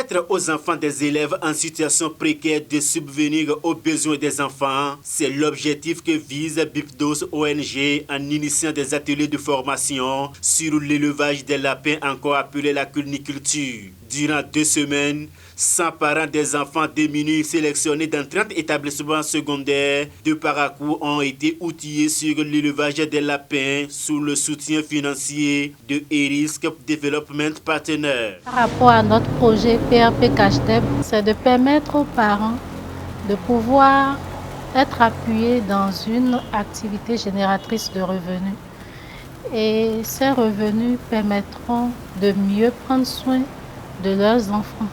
Permettre aux enfants des élèves en situation précaire de subvenir aux besoins des enfants, c'est l'objectif que vise Bipdos ONG en initiant des ateliers de formation sur l'élevage des lapins, encore appelé la cuniculture. Durant 2 semaines, 100 parents des enfants démunis sélectionnés dans 30 établissements secondaires de Parakou ont été outillés sur l'élevage des lapins sous le soutien financier de Erisk Development Partner. Par rapport à notre projet PRP CashDeb, c'est de permettre aux parents de pouvoir être appuyés dans une activité génératrice de revenus. Et ces revenus permettront de mieux prendre soin de leurs enfants,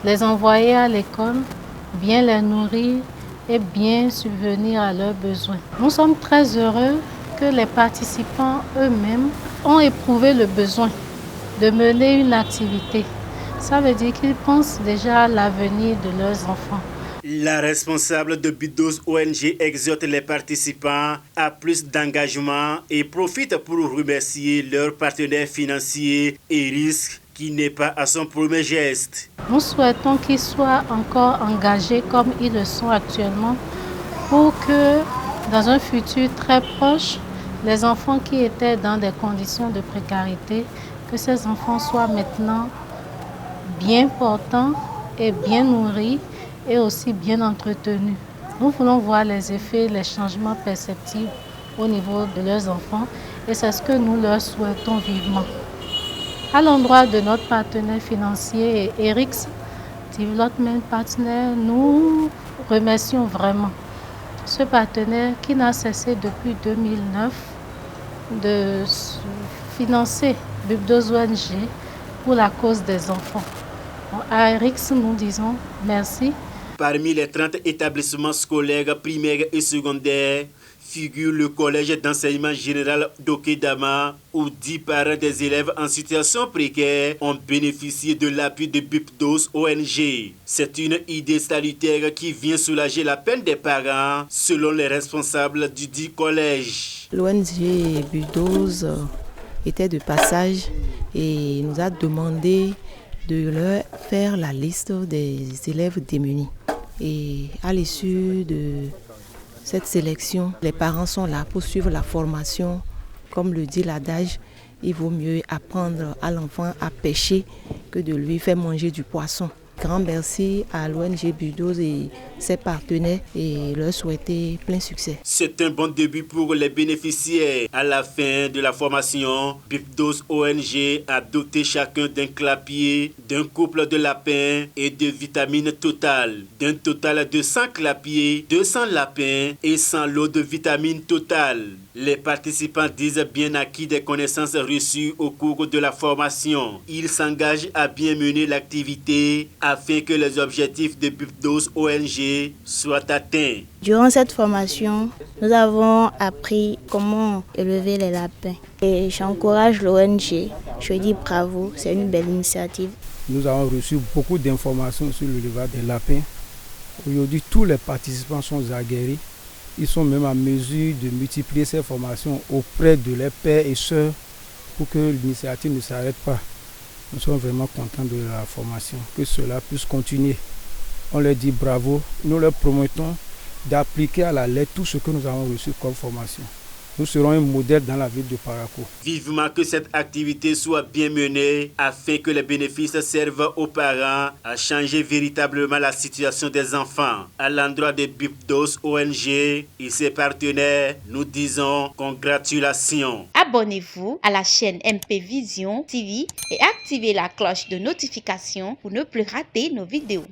les envoyer à l'école, bien les nourrir et bien subvenir à leurs besoins. Nous sommes très heureux que les participants eux-mêmes ont éprouvé le besoin de mener une activité. Ça veut dire qu'ils pensent déjà à l'avenir de leurs enfants. La responsable de Bipdos ONG exhorte les participants à plus d'engagement et profite pour remercier leurs partenaires financiers et risques qui n'est pas à son premier geste. Nous souhaitons qu'ils soient encore engagés comme ils le sont actuellement pour que dans un futur très proche, les enfants qui étaient dans des conditions de précarité, que ces enfants soient maintenant bien portants et bien nourris et aussi bien entretenus. Nous voulons voir les effets, les changements perceptibles au niveau de leurs enfants et c'est ce que nous leur souhaitons vivement. À l'endroit de notre partenaire financier Eriks Development Partner, nous remercions vraiment ce partenaire qui n'a cessé depuis 2009 de financer Bipdos ONG pour la cause des enfants. À Eriks, nous disons merci. Parmi les 30 établissements scolaires primaires et secondaires, figure le collège d'enseignement général d'Okedama où 10 parents des élèves en situation précaire ont bénéficié de l'appui de Bipdos ONG. C'est une idée salutaire qui vient soulager la peine des parents selon les responsables du dit collège. L'ONG Bipdos était de passage et nous a demandé de leur faire la liste des élèves démunis. Et à l'issue de cette sélection, les parents sont là pour suivre la formation. Comme le dit l'adage, il vaut mieux apprendre à l'enfant à pêcher que de lui faire manger du poisson. Grand merci à l'ONG Bipdos et ses partenaires et leur souhaiter plein succès. C'est un bon début pour les bénéficiaires. À la fin de la formation, Bipdos ONG a doté chacun d'un clapier, d'un couple de lapins et de vitamines totales. D'un total de 100 clapiers, 200 lapins et 100 lots de vitamines totales. Les participants disent bien acquis des connaissances reçues au cours de la formation. Ils s'engagent à bien mener l'activité afin que les objectifs de Bipdos ONG soient atteints. Durant cette formation, nous avons appris comment élever les lapins. Et j'encourage l'ONG. Je dis bravo, c'est une belle initiative. Nous avons reçu beaucoup d'informations sur l'élevage des lapins. Aujourd'hui, tous les participants sont aguerris. Ils sont même en mesure de multiplier ces formations auprès de leurs pères et sœurs pour que l'initiative ne s'arrête pas. Nous sommes vraiment contents de la formation, que cela puisse continuer. On leur dit bravo. Nous leur promettons d'appliquer à la lettre tout ce que nous avons reçu comme formation. Nous serons un modèle dans la ville de Parakou. Vivement que cette activité soit bien menée afin que les bénéfices servent aux parents à changer véritablement la situation des enfants. À l'endroit de Bipdos ONG et ses partenaires, nous disons congratulations. Abonnez-vous à la chaîne MP Vision TV et activez la cloche de notification pour ne plus rater nos vidéos.